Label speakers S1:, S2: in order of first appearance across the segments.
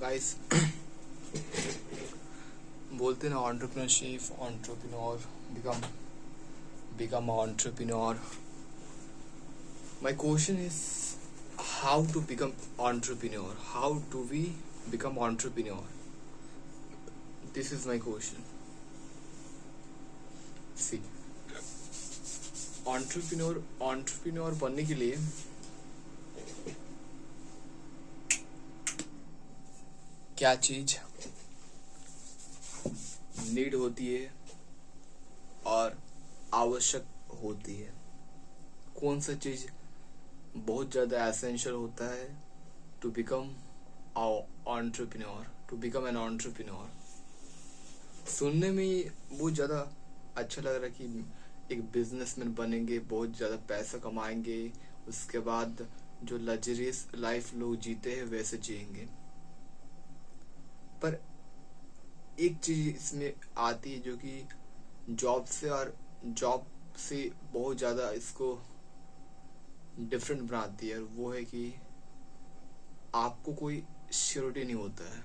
S1: Guys बोलते ना entrepreneurship entrepreneur become entrepreneur. My question is how to become entrepreneur. How do we become entrepreneur? This is my question. See, entrepreneur बनने के लिए क्या चीज need होती है और आवश्यक होती है? कौन सा चीज बहुत ज़्यादा एसेंशियल होता है to become entrepreneur, to become an entrepreneur? सुनने में बहुत ज़्यादा अच्छा लग रहा है कि एक बिजनेसमैन बनेंगे, बहुत ज़्यादा पैसा कमाएंगे, उसके बाद जो लग्जरियस लाइफ लोग जीते हैं वैसे जिएंगे. पर एक चीज इसमें आती है जो कि जॉब से बहुत ज़्यादा इसको डिफरेंट बनाती है, और वो है कि आपको कोई श्योरिटी नहीं होता है.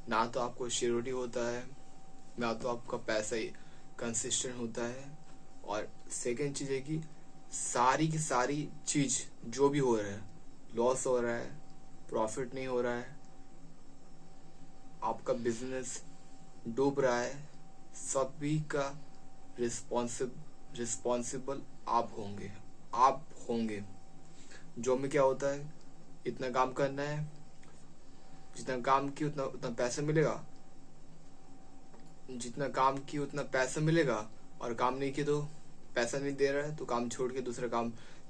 S1: ना तो आपको श्योरिटी होता है, ना तो आपका पैसा ही कंसिस्टेंट होता है. और सेकंड चीज़ है कि सारी की सारी चीज़ जो भी हो रहा है, लॉस हो रहा है, प्रॉफिट नहीं हो रहा है, आपका बिजनेस डूब रहा है, सभी का रिस्पॉन्सिबल आप होंगे. जॉब में क्या होता है, इतना काम करना है, जितना काम की उतना पैसा मिलेगा, जितना काम की उतना पैसा मिलेगा, और काम नहीं किया तो पैसा नहीं दे रहा है तो काम छोड़ के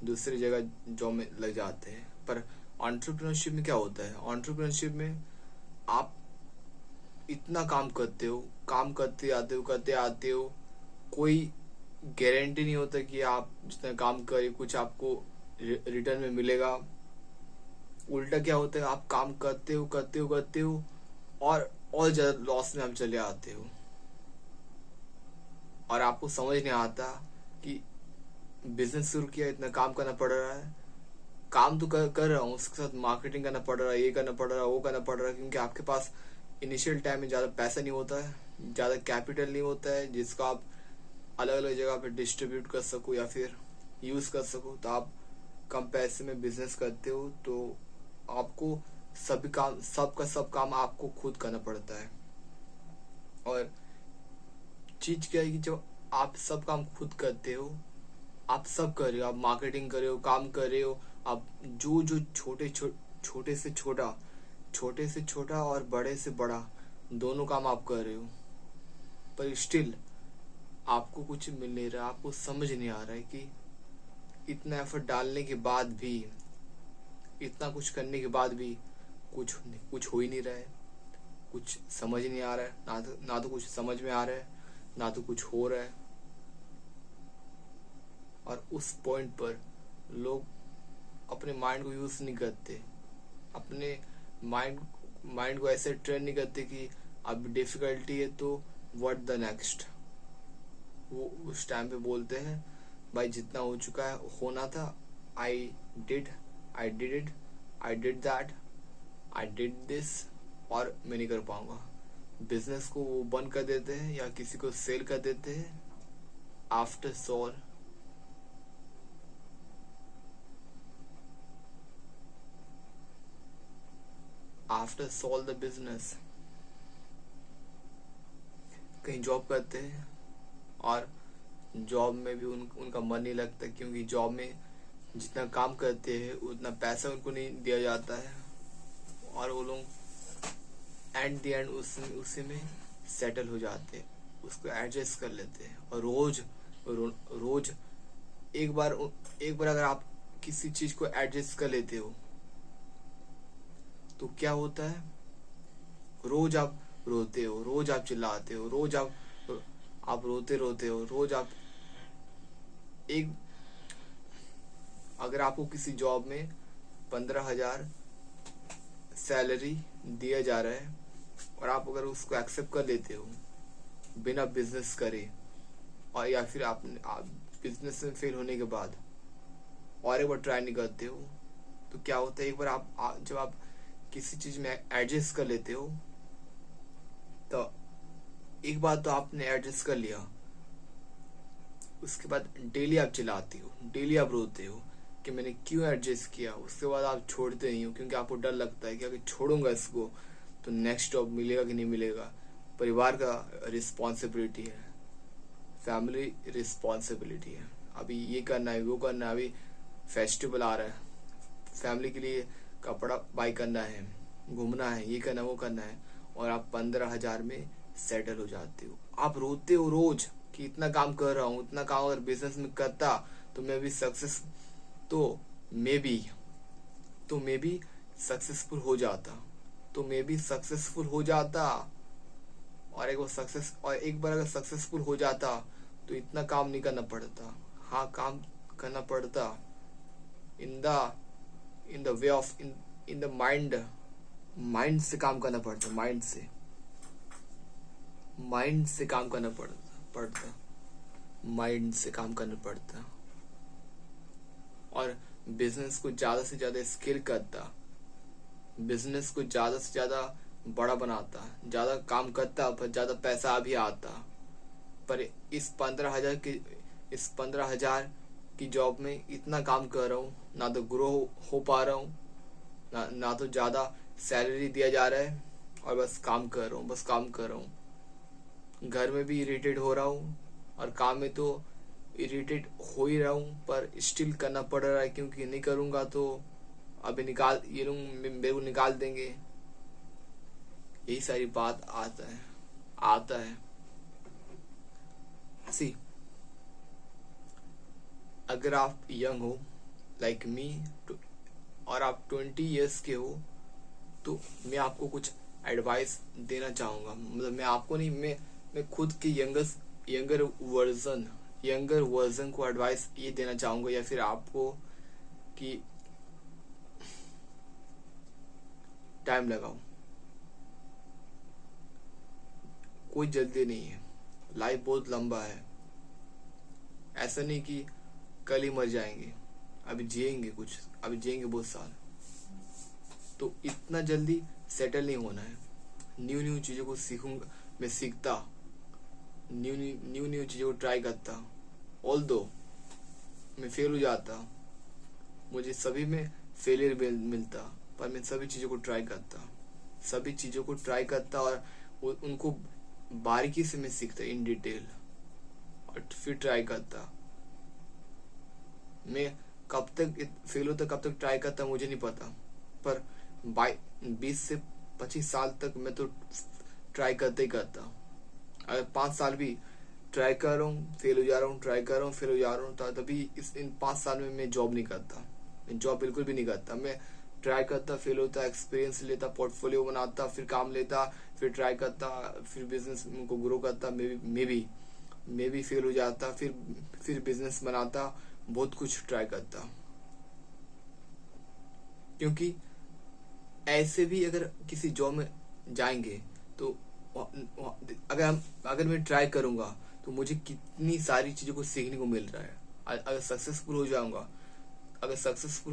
S1: दूसरी जगह जॉब में लग जाते हैं. पर एंटरप्रेन्योरशिप में क्या होता है? एंटरप्रेन्योरशिप में आप इतना काम करते हो, काम करते आते हो, कोई गारंटी नहीं होता कि आप जितना काम करें कुछ आपको रिटर्न में मिलेगा. उल्टा क्या होता है, आप काम करते हो और ज्यादा लॉस में आप चले आते हो, और आपको समझ नहीं आता कि बिजनेस शुरू किया, इतना काम करना पड़ रहा है, काम तो कर रहा हूँ, उसके साथ मार्केटिंग करना पड़ रहा है, ये करना पड़ रहा है, वो करना पड़ रहा है, क्योंकि आपके पास इनिशियल टाइम में ज़्यादा पैसा नहीं होता है, ज़्यादा कैपिटल नहीं होता है जिसको आप अलग अलग जगह पे डिस्ट्रीब्यूट कर सको या फिर यूज़ कर सको. तो आप कम पैसे में बिजनेस करते हो तो आपको सब काम आपको खुद करना पड़ता है. और चीज क्या है कि जब आप सब काम खुद करते हो, आप सब कर रहे हो, आप मार्केटिंग कर रहे हो, काम कर रहे हो, आप जो छोटे से छोटा और बड़े से बड़ा दोनों काम आप कर रहे हो, पर स्टिल आपको कुछ मिल नहीं रहा. आपको समझ नहीं आ रहा है कि इतना एफर्ट डालने के बाद भी, इतना कुछ करने के बाद भी कुछ हो ही नहीं रहा है, कुछ समझ नहीं आ रहा है, ना तो कुछ समझ में आ रहा है, ना तो कुछ हो रहा है. और उस पॉइंट पर लोग अपने माइंड को यूज नहीं करते, अपने माइंड को ऐसे ट्रेन नहीं करते कि अब डिफिकल्टी है तो व्हाट द नेक्स्ट. वो उस टाइम पे बोलते हैं भाई जितना हो चुका है, होना था, I did it, I did that, I did this, और मैं नहीं कर पाऊंगा. बिजनेस को वो बंद कर देते हैं या किसी को सेल कर देते हैं. आफ्टर सोल द बिजनेस कहीं जॉब करते हैं, और जॉब में भी उनका मन नहीं लगता, क्योंकि जॉब में जितना काम करते हैं उतना पैसा उनको नहीं दिया जाता है, और वो लोग एट द एंड उसी में सेटल हो जाते हैं, उसको एडजस्ट कर लेते हैं. और रोज एक बार अगर आप किसी चीज को एडजस्ट कर लेते हो तो क्या होता है, रोज आप रोते हो, रोज आप चिल्लाते हो, रोज आप रोते हो, रोज आप एक अगर आपको किसी जॉब में 15,000 सैलरी दिया जा रहा है, और आप अगर उसको एक्सेप्ट कर लेते हो बिना बिजनेस करे, और या फिर आप बिजनेस में फेल होने के बाद और एक बार ट्राई नहीं करते हो, तो क्या होता है, एक बार जब आप किसी चीज में एडजस्ट कर लेते हो, तो एक बार तो आपने एडजस्ट कर लिया, उसके बाद डेली आप चिल्लाती हो, डेली आप रोते हो कि मैंने क्यों एडजस्ट किया। उसके बाद आप छोड़ते नहीं हो क्योंकि आपको डर लगता है कि अगर छोड़ूंगा इसको तो नेक्स्ट जॉब मिलेगा कि नहीं मिलेगा। परिवार का रिस्पॉन्सिबिलिटी है, फैमिली रिस्पॉन्सिबिलिटी है, अभी ये करना है वो करना है, अभी फेस्टिवल आ रहा है, फैमिली के लिए कपड़ा बाई करना है, घूमना है, ये करना वो करना है, और आप 15,000 में सेटल हो जाते हो। आप रोते हो रोज कि इतना काम कर रहा हूँ, इतना काम अगर बिजनेस में करता तो मैं भी सक्सेस तो मे बी सक्सेसफुल हो जाता, तो मे बी सक्सेसफुल हो जाता। और एक बार अगर सक्सेसफुल हो जाता तो इतना काम नहीं करना पड़ता। हाँ, काम करना पड़ता in the way of in the mind से काम करना पड़ता, माइंड से काम करना पड़ता, माइंड से काम करना पड़ता। और बिजनेस को ज्यादा से ज्यादा स्केल करता, बिजनेस को ज्यादा से ज्यादा बड़ा बनाता, ज्यादा काम करता पर ज्यादा पैसा भी आता। पर इस 15,000 की जॉब में इतना काम कर रहा हूँ, ना तो ग्रो हो पा रहा हूँ, ना तो ज्यादा सैलरी दिया जा रहा है, और बस काम कर रहा हूँ। घर में भी इरिटेट हो रहा हूँ और काम में तो इरिटेट हो ही रहा हूँ, पर स्टिल करना पड़ रहा है क्योंकि नहीं करूंगा तो अभी ये लोग मेरे को निकाल देंगे। यही सारी बात आता है। सी, अगर आप यंग हो लाइक मी और आप 20 इयर्स के हो, तो मैं आपको कुछ एडवाइस देना चाहूंगा। मतलब मैं आपको नहीं, मैं खुद के यंगर वर्जन को एडवाइस ये देना चाहूंगा, या फिर आपको कि टाइम लगाओ, कोई जल्दी नहीं है, लाइफ बहुत लंबा है। ऐसा नहीं कि कल ही मर जाएंगे, अभी जिएंगे बहुत साल, तो इतना जल्दी सेटल नहीं होना है। न्यू चीजों को सीखूंगा, मैं सीखता, न्यू चीजों को ट्राई करता। ऑल्दो मैं फेल हो जाता, मुझे सभी में फेलियर मिलता, पर मैं सभी चीजों को ट्राई करता और उनको बारीकी से मैं सीखता इन डिटेल, और फिर ट्राई करता। मैं कब तक फेल होता, कब तक ट्राई करता मुझे नहीं पता, पर 20 से 25 साल तक मैं तो ट्राई करता ही करता। अगर 5 साल भी ट्राई कर रहा हूँ, फेल हो जा रहा हूँ, ट्राई कर रहा हूँ, फेल हो जा रहा हूँ, तभी इन 5 साल में मैं जॉब नहीं करता, मैं जॉब बिल्कुल भी नहीं करता। मैं ट्राई करता, फेल होता, एक्सपीरियंस लेता, पोर्टफोलियो बनाता, फिर काम लेता, फिर ट्राई करता, फिर बिजनेस को ग्रो करता, मे बी फेल हो जाता, फिर बिजनेस बनाता, बहुत कुछ ट्राई करता। क्योंकि ऐसे भी अगर किसी जॉब में जाएंगे तो अगर मैं ट्राई करूंगा तो मुझे कितनी सारी चीजों को सीखने को मिल रहा है। अगर सक्सेसफुल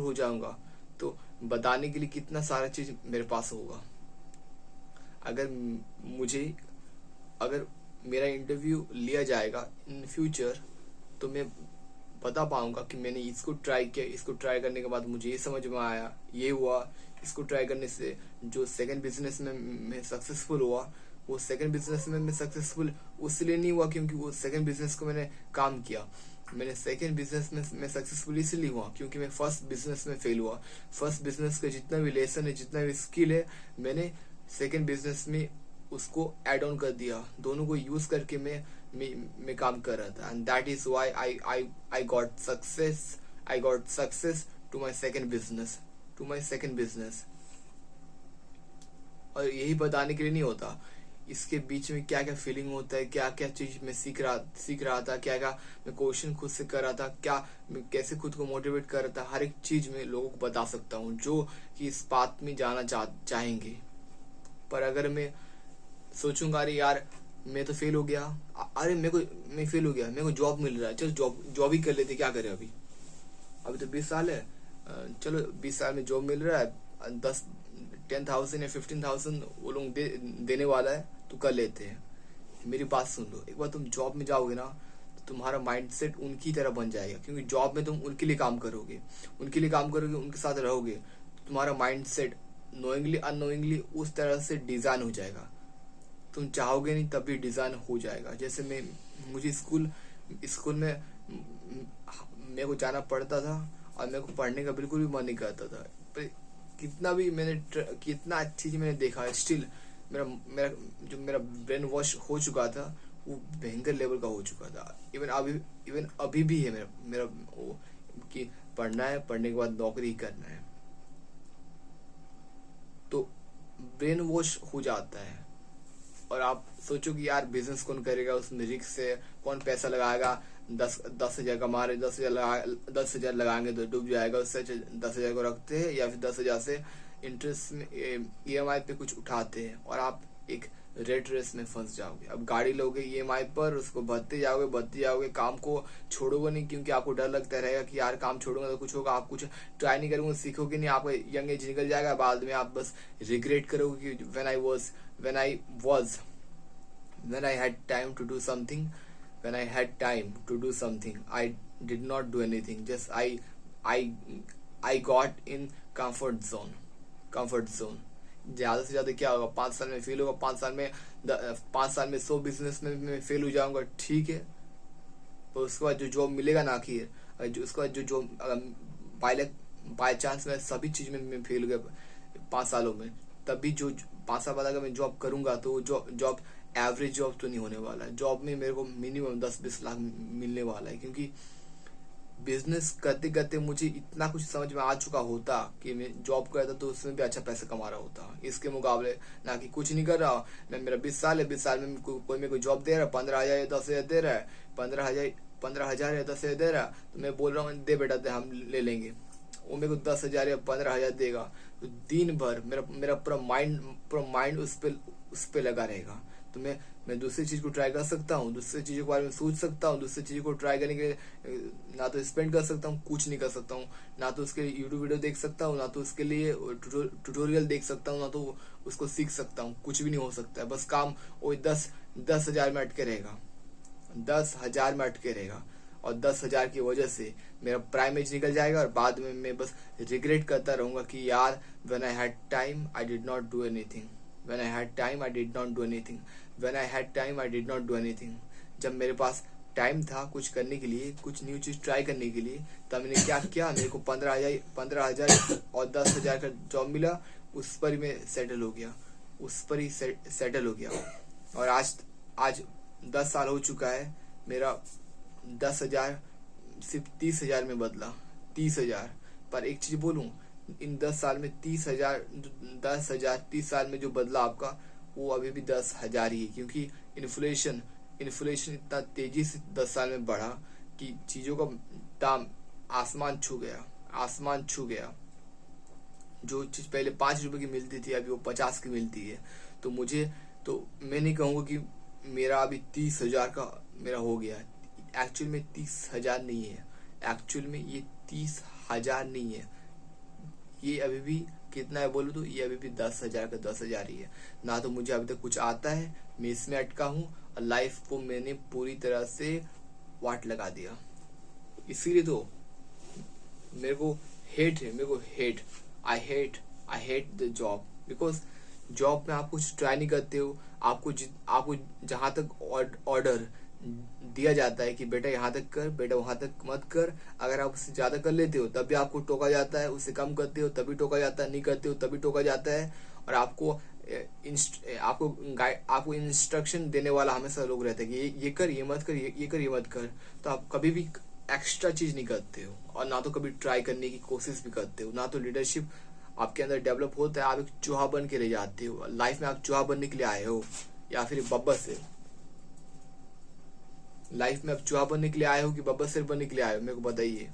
S1: हो जाऊंगा तो बताने के लिए कितना सारा चीज मेरे पास होगा। अगर मेरा इंटरव्यू लिया जाएगा इन फ्यूचर, तो मैं बता पाऊंगा कि मैंने इसको ट्राई किया, इसको ट्राई करने के बाद मुझे ये समझ में आया, ये हुआ। इसको ट्राई करने से जो सेकंड बिजनेस में मैं सक्सेसफुल हुआ, वो सेकंड बिजनेस में मैं सक्सेसफुल उसलिए नहीं हुआ क्योंकि वो सेकंड बिजनेस को मैंने काम किया। मैंने सेकंड बिजनेस में मैं सक्सेसफुल इसलिए हुआ क्योंकि मैं फर्स्ट बिजनेस में फेल हुआ। फर्स्ट बिजनेस का जितना भी लेसन है, जितना भी स्किल है, मैंने सेकंड बिजनेस में उसको ऐड ऑन कर दिया। दोनों को यूज करके मैं काम कर रहा था, and that is why I got success to my second business. और यही बताने के लिए नहीं होता, इसके बीच में क्या क्या फीलिंग होता है, क्या क्या चीज मैं सीख रहा था, क्या क्या मैं क्वेश्चन खुद से कर रहा था, क्या मैं कैसे खुद को मोटिवेट कर रहा था, हर एक चीज में लोगों को बता सकता हूँ जो कि इस बात में जाना चाहेंगे। पर अगर मैं सोचूंगा अरे यार मैं तो फेल हो गया, अरे मैं फेल हो गया, मेरे को जॉब मिल रहा है, चलो जॉब ही कर लेते, क्या करें अभी तो 20 साल है, चलो 20 साल में जॉब मिल रहा है, 10,000 या 15,000 वो लोग देने वाला है तो कर लेते हैं। मेरी बात सुन लो, एक बार तुम जॉब में जाओगे ना तो तुम्हारा माइंडसेट उनकी तरह बन जाएगा, क्योंकि जॉब में तुम उनके लिए काम करोगे, उनके साथ रहोगे, तो तुम्हारा माइंडसेट नोइंगली अननोइंगली उस तरह से डिजाइन हो जाएगा। तुम चाहोगे नहीं तब भी डिजाइन हो जाएगा। जैसे मुझे स्कूल में मेरे को जाना पड़ता था और मेरे को पढ़ने का बिल्कुल भी मन नहीं करता था, पर कितना अच्छी चीज मैंने देखा, स्टिल मेरा ब्रेन वॉश हो चुका था, वो भयंकर लेवल का हो चुका था। इवन अभी भी है मेरा वो कि पढ़ना है, पढ़ने के बाद नौकरी करना है, तो ब्रेन वॉश हो जाता है। और आप सोचो कि यार बिजनेस कौन करेगा, उसमें रिस्क है, कौन पैसा लगाएगा, 10,000 कमा रहे, 10,000 लगाएंगे तो डूब जाएगा, उससे 10,000 को रखते हैं या फिर 10,000 से इंटरेस्ट में EMI पे कुछ उठाते हैं और आप एक रेट रेस में फंस जाओगे। अब गाड़ी लोगे EMI पर, उसको भरते जाओगे, काम को छोड़ोगे नहीं, क्योंकि आपको डर लगता रहेगा कि यार काम छोड़ूंगा तो कुछ होगा, आप कुछ ट्राई नहीं करोगे, सीखोगे नहीं, आपका यंग एज निकल जाएगा, बाद में आप बस रिग्रेट करोगे कि when I had time to do something, I did not do anything, just I got in comfort zone। ज्यादा से ज्यादा क्या होगा, 5 साल में फेल होगा, 5 साल में 100 बिजनेस में मैं फेल हो जाऊंगा, ठीक है। तो उसके बाद जो जॉब मिलेगा ना, आखिर उसके बाद जो जॉब बाय चांस में सभी चीज में मैं फेल हो गया 5 सालों में, तब भी जो 5 साल बाद अगर मैं जॉब करूंगा तो जॉब एवरेज जॉब तो नहीं होने वाला है। जॉब में मेरे को मिनिमम 10-20 लाख मिलने वाला है, क्योंकि बिजनेस करते करते मुझे इतना कुछ समझ में आ चुका होता कि मैं जॉब करता तो उसमें भी अच्छा पैसा कमा रहा होता। इसके मुकाबले ना कि कुछ नहीं कर रहा, मैं मेरा 20 साल है, 20 साल में कोई मेरे को जॉब दे रहा है, 15,000 या 10,000 दे रहा है, 15,000 या 10,000 दे रहा है, तो मैं बोल रहा हूँ दे बेटा दे, हम ले लेंगे। वो मेरे को 10,000 या 15,000 देगा, तो दिन भर मेरा पूरा माइंड उस पे लगा रहेगा। तो मैं दूसरी चीज को ट्राई कर सकता हूँ, दूसरी चीजों के बारे में सोच सकता हूँ, दूसरी चीजों को ट्राई करने के लिए ना तो स्पेंड कर सकता हूँ, कुछ नहीं कर सकता हूँ, ना तो उसके लिए यूट्यूब वीडियो देख सकता हूँ, ना तो उसके लिए ट्यूटोरियल देख सकता हूँ, ना तो उसको सीख सकता हूँ, कुछ भी नहीं हो सकता है। बस काम वही 10,000 में अटके रहेगा, 10,000 में अटके रहेगा, और 10,000 की वजह से मेरा प्राइम एज निकल जाएगा, और बाद में मैं बस रिग्रेट करता रहूंगा कि यार when I had time I did not do anything, when I had time I did not do anything, when I had time I did not do anything। जब मेरे पास टाइम था कुछ करने के लिए, कुछ न्यू चीज ट्राई करने के लिए, तब मैंने क्या किया, मेरे को 15,000 और 10,000 का जॉब मिला, उस पर ही मैं सेटल हो गया, और आज 10 साल हो चुका है, मेरा 10,000 सिर्फ 30,000 में बदला, 30,000। पर एक चीज बोलूं, इन 10 साल में 30,000 30 साल में जो बदला आपका, वो अभी भी 10,000 ही है, क्योंकि इन्फ्लेशन इतना तेजी से 10 साल में बढ़ा कि चीजों का दाम आसमान छू गया। जो चीज पहले 5 रुपए की मिलती थी, अभी वो 50 की मिलती है। तो मैं नहीं कहूंगा कि मेरा अभी 30,000 का मेरा हो गया। एक्चुअल में 30,000 नहीं है, एक्चुअल में ये 30,000 नहीं है, ये अभी भी कितना है बोलूं तो ये अभी भी 10,000 का 10,000 ही है। ना तो मुझे अभी तक कुछ आता है, मैं इसमें अटका हूँ, और लाइफ को मैंने पूरी तरह से वाट लगा दिया। इसीलिए तो मेरे को hate I hate the job, because job में आप कुछ ट्राई नहीं करते हो। आपको जहां तक ऑर्डर दिया जाता है कि बेटा यहाँ तक कर, बेटा वहां तक मत कर, अगर आप उससे ज्यादा कर लेते हो तब भी आपको टोका जाता है, उससे कम करते हो तभी टोका जाता है, नहीं करते हो तभी टोका जाता है। और आपको इंस्ट्रक्शन देने वाला हमेशा लोग रहते हैं कि ये कर, ये मत कर, ये कर, ये मत कर। तो आप कभी भी एक्स्ट्रा चीज नहीं करते हो, और ना तो कभी ट्राई करने की कोशिश भी करते हो, ना तो लीडरशिप आपके अंदर डेवलप होता है। आप एक चूहा बन के रह जाते हो। लाइफ में आप चूहा बनने के लिए आए हो या फिर बब्बर लाइफ में आप चूहा बनने के लिए आए हो कि बब्बर शेर बनने के लिए आए हो, मेरे को बताइए।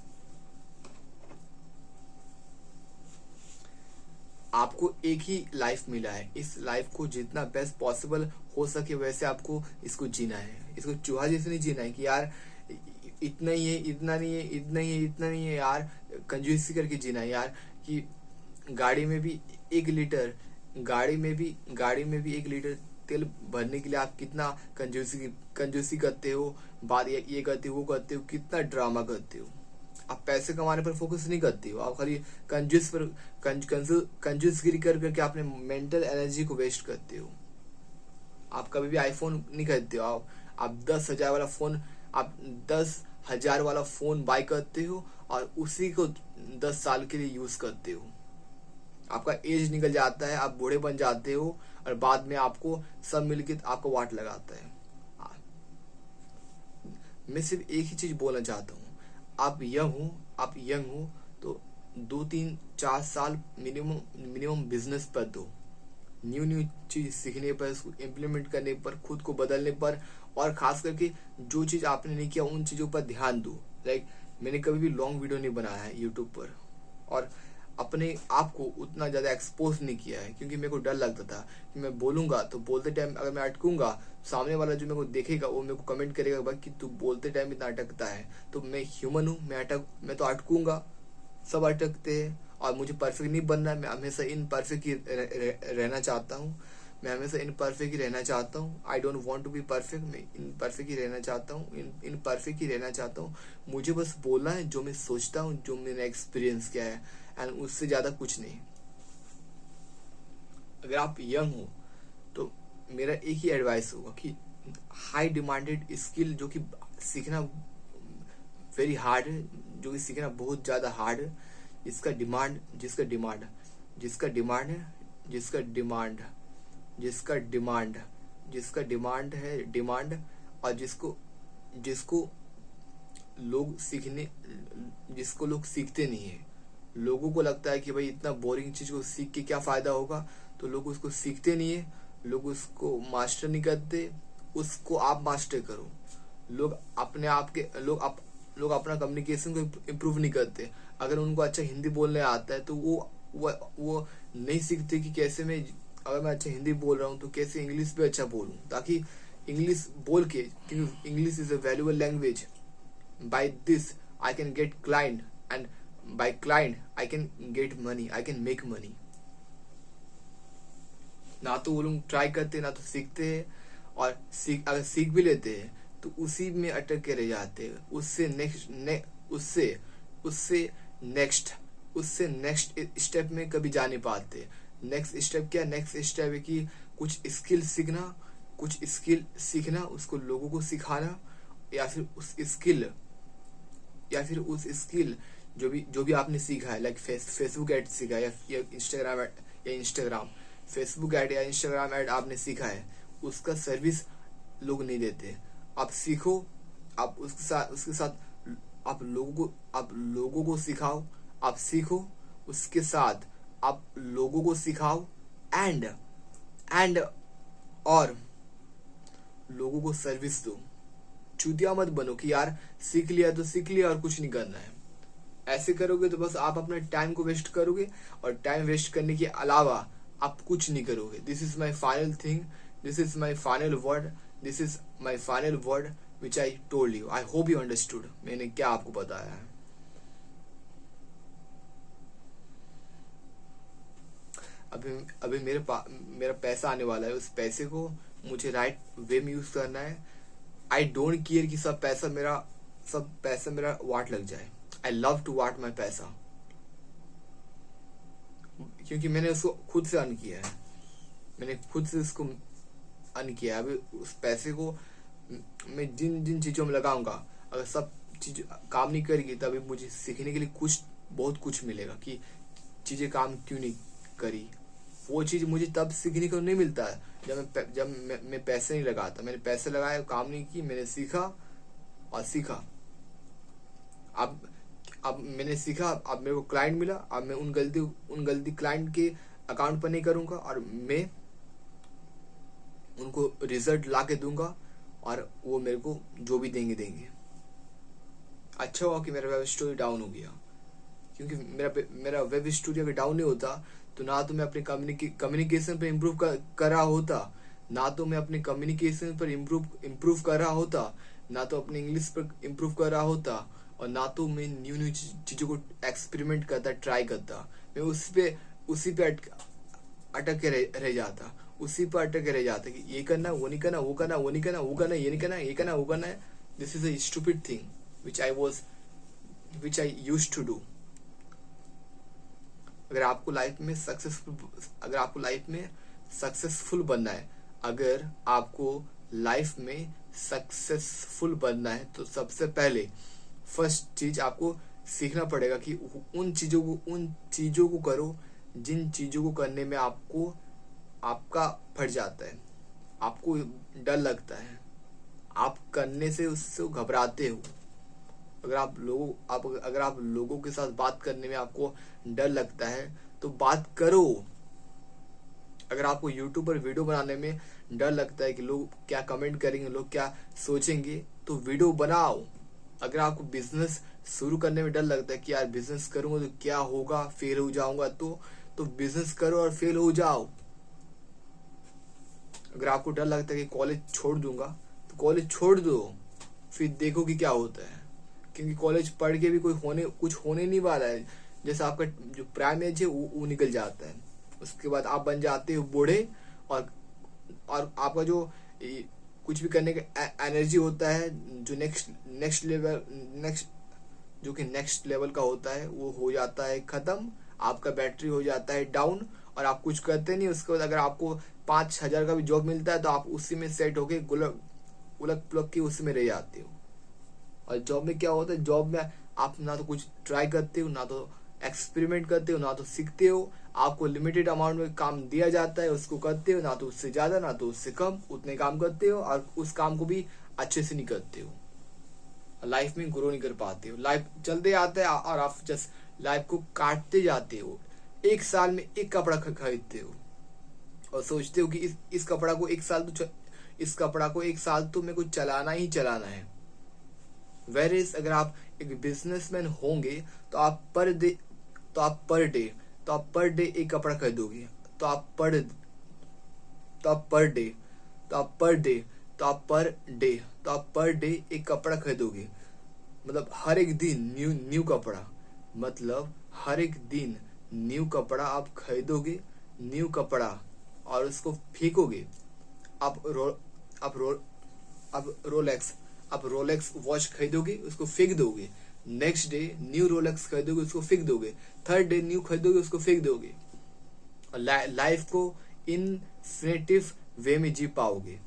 S1: आपको एक ही लाइफ मिला है, इस लाइफ को जितना बेस्ट पॉसिबल हो सके वैसे आपको इसको जीना है। इसको चूहा जैसे नहीं जीना है कि यार इतना ही है, इतना नहीं है, इतना ही है, इतना नहीं है, यार कंजूसी करके जीना है यार, कि गाड़ी में भी 1 लीटर गाड़ी में भी 1 लीटर तेल भरने के लिए आप कितना कंजूसी करते हो, बात ये करते हो, वो करते हो, कितना ड्रामा करते हो। आप पैसे कमाने पर फोकस नहीं करते हो, आप खाली कंजूसगिरी कर करके अपने मेंटल एनर्जी को वेस्ट करते हो। आप कभी भी आईफोन नहीं खरीदते हो, आप 10,000 वाला फोन, आप 10,000 वाला फोन बाय करते हो और उसी को 10 साल के लिए यूज करते हो। आपका एज निकल जाता है, आप बूढ़े बन जाते हो और बाद में आपको सब मिलके आपको वाट लगाता है। मैं सिर्फ एक ही चीज बोलना चाहता हूँ, आप यंग हो तो 2-3-4 साल मिनिमम बिजनेस पर दो, न्यू चीज सीखने पर, उसको इम्प्लीमेंट करने पर, खुद को बदलने पर, और खास करके जो चीज आपने नहीं किया उन चीजों पर ध्यान दो। लाइक मैंने कभी भी लॉन्ग वीडियो नहीं बनाया है यूट्यूब पर, और अपने आप को उतना ज्यादा एक्सपोज नहीं किया है, क्योंकि मेरे को डर लगता था कि मैं बोलूंगा तो बोलते टाइम अगर मैं अटकूंगा, सामने वाला जो मेरे को देखेगा वो मेरे को कमेंट करेगा भाई कि तू बोलते टाइम इतना अटकता है। तो मैं ह्यूमन हूँ, मैं तो अटकूंगा, सब अटकते हैं, और मुझे परफेक्ट नहीं बनना है। मैं हमेशा इनपरफेक्ट ही रहना चाहता हूँ, मैं हमेशा इनपरफेक्ट ही रहना चाहता हूँ। I don't want to be perfect, मैं इनपरफेक्ट ही रहना चाहता हूँ, इनपरफेक्ट ही रहना चाहता हूँ। मुझे बस बोलना है जो मैं सोचता हूँ, जो मैंने एक्सपीरियंस किया है, एंड उससे ज्यादा कुछ नहीं। अगर आप यंग हो तो मेरा एक ही एडवाइस होगा कि हाई डिमांडेड स्किल जो कि सीखना वेरी हार्ड है, जो कि सीखना बहुत ज्यादा हार्ड है, जिसका डिमांड है, और जिसको लोग सीखते नहीं है। लोगों को लगता है कि भाई इतना बोरिंग चीज को सीख के क्या फायदा होगा, तो लोग उसको सीखते नहीं है, लोग उसको मास्टर नहीं करते। उसको आप मास्टर करो। लोग अपने आप के लोग अपना कम्युनिकेशन को इम्प्रूव नहीं करते। अगर उनको अच्छा हिंदी बोलने आता है तो वो नहीं सीखते कि कैसे मैं, अगर मैं अच्छा हिंदी बोल रहा हूँ तो कैसे इंग्लिश भी अच्छा बोलूँ, ताकि इंग्लिश बोल के, क्योंकि English is a valuable language, by this I can get client, and by client I can get money, I can make money. ना तो वो लोग ट्राई करते, ना तो सीखते हैं, और अगर सीख भी लेते हैं तो उसी में अटक के रह जाते हैं। उससे नेक्स्ट स्टेप में कभी जा नहीं पाते। नेक्स्ट स्टेप क्या? नेक्स्ट स्टेप है कि कुछ स्किल सीखना, उसको लोगों को सिखाना, या फिर उस स्किल जो भी आपने सीखा है, लाइक फेसबुक एड सीखा है, या इंस्टाग्राम फेसबुक एड या इंस्टाग्राम एड आपने सीखा है, उसका सर्विस लोग नहीं देते। आप सीखो, आप उसके साथ आप लोगों को सिखाओ, आप सीखो, उसके साथ आप लोगों को सिखाओ, एंड और लोगों को सर्विस दो। चूतिया मत बनो कि यार सीख लिया तो सीख लिया और कुछ नहीं करना है। ऐसे करोगे तो बस आप अपने टाइम को वेस्ट करोगे, और टाइम वेस्ट करने के अलावा आप कुछ नहीं करोगे। This is my final thing, this is my final word which I told you. I hope you understood मैंने क्या आपको बताया है। अभी मेरा पैसा आने वाला है, उस पैसे को मुझे राइट वे में यूज करना है। आई डोंट केयर कि सब पैसा मेरा वाट लग जाए। आई लव टू वाट माई पैसा, क्योंकि मैंने उसको खुद से अर्न किया है, मैंने खुद से उसको अर्न किया है। अभी उस पैसे को मैं जिन चीजों में लगाऊंगा, अगर सब चीज काम नहीं करेगी तभी मुझे सीखने के लिए बहुत कुछ मिलेगा कि चीजें काम क्यों नहीं करी। वो चीज मुझे तब सीखने को नहीं मिलता है जब मैं पैसे नहीं लगाता। मैंने पैसे लगाए, काम नहीं की, मैंने सीखा। अब मैंने सीखा, अब मेरे को क्लाइंट मिला, अब मैं उन गलती क्लाइंट के अकाउंट पर नहीं करूंगा, और मैं उनको रिजल्ट ला के दूंगा, और वो मेरे को जो भी देंगे। अच्छा हुआ कि मेरा वेब स्टोरी डाउन हो गया, क्योंकि मेरा वेब स्टोरी अगर डाउन नहीं होता तो ना तो मैं अपने कम्युनिकेशन पर इम्प्रूव कर रहा होता, ना तो मैं अपने कम्युनिकेशन पर इम्प्रूव कर रहा होता, ना तो अपने इंग्लिश पर इम्प्रूव कर रहा होता, और ना तो मैं न्यू चीजों को एक्सपेरिमेंट करता, ट्राई करता। मैं उस पे उसी पे अटक के रह जाता, उसी पर अटक के रह जाता कि ये करना, वो नहीं करना, वो करना, वो नहीं करना, वो करना, ये नहीं करना, ये करना, वो करना है. This is a stupid thing which I used to do. अगर आपको लाइफ में सक्सेसफुल बनना है, अगर आपको लाइफ में सक्सेसफुल बनना है, तो सबसे पहले फर्स्ट चीज आपको सीखना पड़ेगा कि उन चीजों को करो जिन चीजों को करने में आपका फट जाता है, आपको डर लगता है, आप करने से उससे घबराते हो. अगर आप लोगों के साथ बात करने में आपको डर लगता है तो बात करो. अगर आपको YouTube पर वीडियो बनाने में डर लगता है कि लोग क्या कमेंट करेंगे, लोग क्या सोचेंगे, तो वीडियो बनाओ. अगर आपको बिजनेस शुरू करने में डर लगता है कि यार बिजनेस करूंगा तो क्या होगा, फेल हो जाऊंगा, तो बिजनेस करो और फेल हो जाओ. अगर आपको डर लगता है कि कॉलेज छोड़ दूंगा, तो कॉलेज छोड़ दो, फिर देखो कि क्या होता है. क्योंकि कॉलेज पढ़ के भी कुछ होने नहीं वाला है. जैसे आपका जो प्राइम एज है वो निकल जाता है, उसके बाद आप बन जाते हो बूढ़े, और आपका जो कुछ भी करने का एनर्जी होता है जो नेक्स्ट लेवल का होता है, वो हो जाता है खत्म. आपका बैटरी हो जाता है डाउन और आप कुछ करते नहीं. उसके बाद अगर आपको 5,000 का भी जॉब मिलता है तो आप उसी में सेट होके उलट पुलट के उसी में रह जाते हो. और जॉब में क्या होता है, जॉब में आप ना तो कुछ ट्राई करते हो, ना तो एक्सपेरिमेंट करते हो, ना तो सीखते हो. आपको लिमिटेड अमाउंट में काम दिया जाता है, उसको करते हो, ना तो उससे ज्यादा ना तो उससे कम, उतने काम करते हो और उस काम को भी अच्छे से नहीं करते हो. लाइफ में ग्रो नहीं कर पाते हो. लाइफ चलते आता है और आप जस्ट लाइफ को काटते जाते हो. एक साल में एक कपड़ा खरीदते हो और सोचते हो कि इस कपड़ा को एक साल तो मेरे को चलाना ही चलाना है. वेरेज अगर आप एक बिजनेसमैन होंगे तो आप पर डे एक कपड़ा खरीदोगे, तो आप पर डे एक कपड़ा खरीदोगे. मतलब हर एक दिन न्यू कपड़ा, मतलब हर एक दिन न्यू कपड़ा आप खरीदोगे, न्यू कपड़ा, और उसको फेंकोगे. आप रोलेक्स वॉच खरीदोगे, उसको फेंक दोगे. नेक्स्ट डे न्यू रोलेक्स खरीदोगे, उसको फेंक दोगे. थर्ड डे न्यू खरीदोगे, उसको फेंक दोगे. लाइफ को इनफिनिटिव वे में जी पाओगे.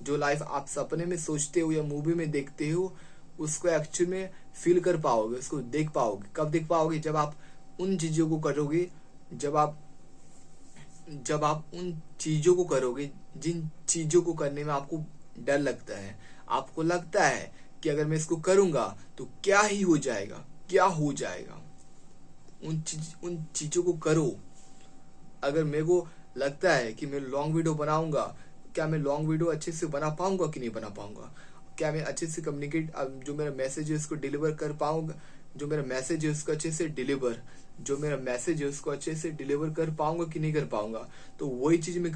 S1: जो लाइफ आप सपने में सोचते हो या मूवी में देखते हो, उसको एक्चुअली में फील कर पाओगे, उसको देख पाओगे. कब देख पाओगे? जब आप उन चीजों को करोगे, जब आप उन चीजों को करोगे जिन चीजों को करने में आपको डर लगता है. आपको लगता है कि अगर मैं इसको करूंगा तो क्या ही हो जाएगा. उन चीजों को करो. अगर मेरे को लगता है कि मैं लॉन्ग वीडियो बनाऊंगा, क्या मैं लॉन्ग वीडियो अच्छे से बना पाऊंगा कि नहीं बना पाऊंगा? क्या मैं अच्छे से कम्युनिकेट, जो मेरा मैसेज है उसको डिलीवर कर पाऊंगा, जो मेरा मैसेज है उसको अच्छे से डिलीवर कर पाऊंगा कि नहीं कर पाऊंगा? तो वही चीज मैं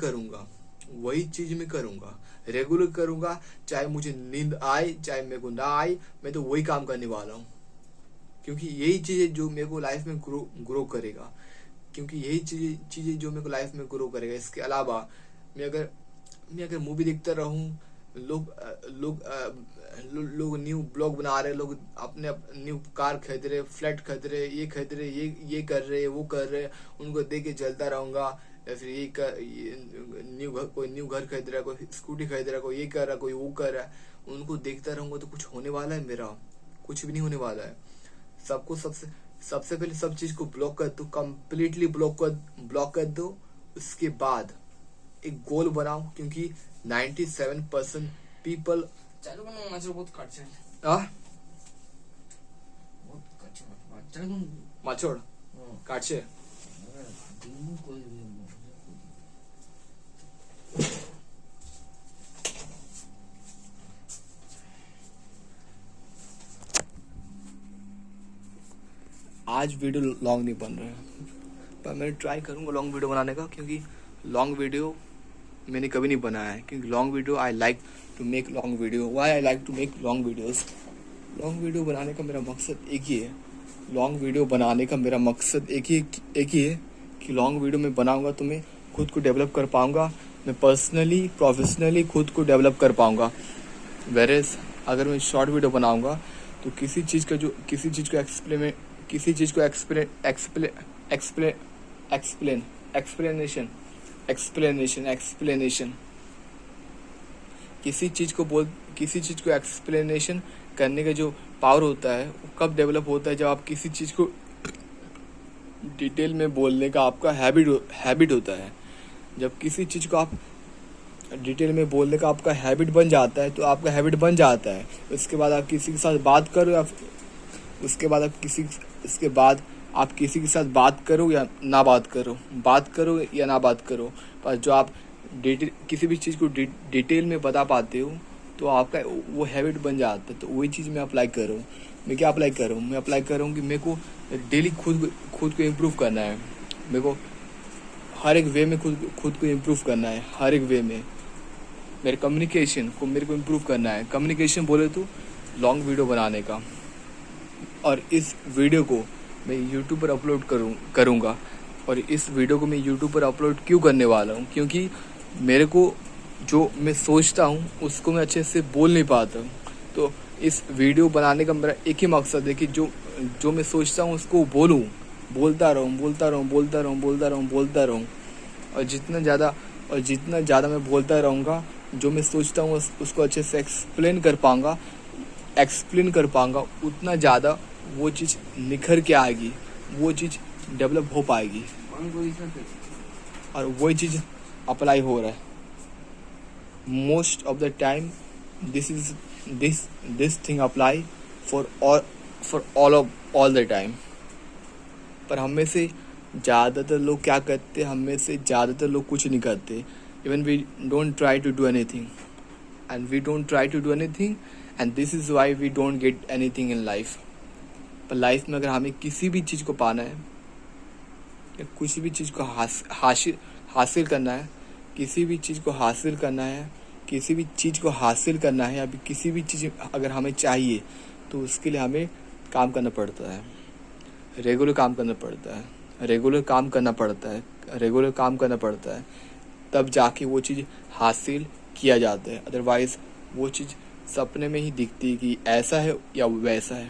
S1: करूंगा, रेगुलर करूंगा. चाहे मुझे नींद आए, चाहे मेरे को ना आए, मैं तो वही काम करने वाला हूँ. क्योंकि यही चीजें जो मेरे को लाइफ में ग्रो करेगा. इसके अलावा मैं अगर मूवी देखता रहूं, लोग न्यू ब्लॉग बना रहे, लोग अपने न्यू कार खरीद रहे, फ्लैट खरीद रहे, ये खरीद रहे, ये कर रहे, वो कर रहे, उनको देख के जलता रहूंगा. या फिर कोई न्यू घर खरीद रहा है, कोई स्कूटी खरीद रहा है, कोई ये कर रहा है, कोई वो कर रहा है, उनको देखता रहूंगा तो कुछ होने वाला है? मेरा कुछ भी नहीं होने वाला है. सबको सबसे पहले सब चीज को ब्लॉक कर दो, कम्प्लीटली ब्लॉक कर दो. उसके बाद एक गोल बनाओ, क्योंकि 97% पीपल মাছড় কাটছে. आज वीडियो लॉन्ग नहीं बन रहा है, पर मैं ट्राई करूंगा लॉन्ग वीडियो बनाने का, क्योंकि लॉन्ग वीडियो मैंने कभी नहीं बनाया है. क्योंकि long video I like to make long video. Why I like to make long videos? Long video बनाने का मेरा मकसद एक ही है. कि लॉन्ग वीडियो में बनाऊंगा तो मैं खुद को डेवलप कर पाऊंगा, मैं पर्सनली प्रोफेशनली खुद को डेवलप कर पाऊंगा। वेरेस अगर मैं शॉर्ट वीडियो बनाऊंगा तो किसी चीज़ को एक्सप्लेनेशन करने का जो पावर होता है वो कब डेवलप होता है, जब आप किसी चीज़ को डिटेल में बोलने का आपका हैबिट होता है। जब किसी चीज़ को आप डिटेल में बोलने का आपका हैबिट बन जाता है तो आपका हैबिट बन जाता है। उसके बाद आप किसी के साथ बात करो या उसके बाद आप किसी के साथ बात करो या ना बात करो, पर जो आप किसी भी चीज़ को डिटेल में बता पाते हो तो आपका वो हैबिट बन जाता है। तो वही चीज़ मैं अप्लाई कर रहा हूँ। मैं क्या अप्लाई कर रहा हूँ? मैं अप्लाई कर रहा हूँ कि मेरे को डेली खुद को इम्प्रूव करना है। मेरे को हर एक वे में खुद को इम्प्रूव करना है। हर एक वे में मेरे कम्युनिकेशन को मेरे को इम्प्रूव करना है। कम्युनिकेशन बोले तो लॉन्ग वीडियो बनाने का। और इस वीडियो को मैं यूट्यूब पर अपलोड करूँगा। और इस वीडियो को मैं यूट्यूब पर अपलोड क्यों करने वाला हूँ? क्योंकि मेरे को जो मैं सोचता हूँ उसको मैं अच्छे से बोल नहीं पाता हूँ। तो इस वीडियो बनाने का मेरा एक ही मकसद है कि जो मैं सोचता हूँ उसको बोलूँ, बोलता रहूँ। और जितना ज़्यादा मैं बोलता रहूँगा, जो मैं सोचता हूँ उसको अच्छे से एक्सप्लेन कर पाऊँगा, उतना ज़्यादा वो चीज़ निखर के आएगी, वो चीज़ डेवलप हो पाएगी। और वही चीज़ अप्लाई हो रहा है। Most of the time this thing apply for all the time. पर हम में से ज़्यादातर लोग क्या करते हैं? हम में से ज़्यादातर लोग कुछ नहीं करते। Even we don't try to do anything and this is why we don't get anything in life. पर लाइफ में अगर हमें किसी भी चीज़ को पाना है या किसी भी चीज़ को हासिल करना है, किसी भी चीज़ को हासिल करना है या किसी भी चीज़ अगर हमें चाहिए तो उसके लिए हमें काम करना पड़ता है। रेगुलर काम करना पड़ता है, तब जाके वो चीज़ हासिल किया जाता है। अदरवाइज़ वो चीज़ सपने में ही दिखती है कि ऐसा है या वैसा है।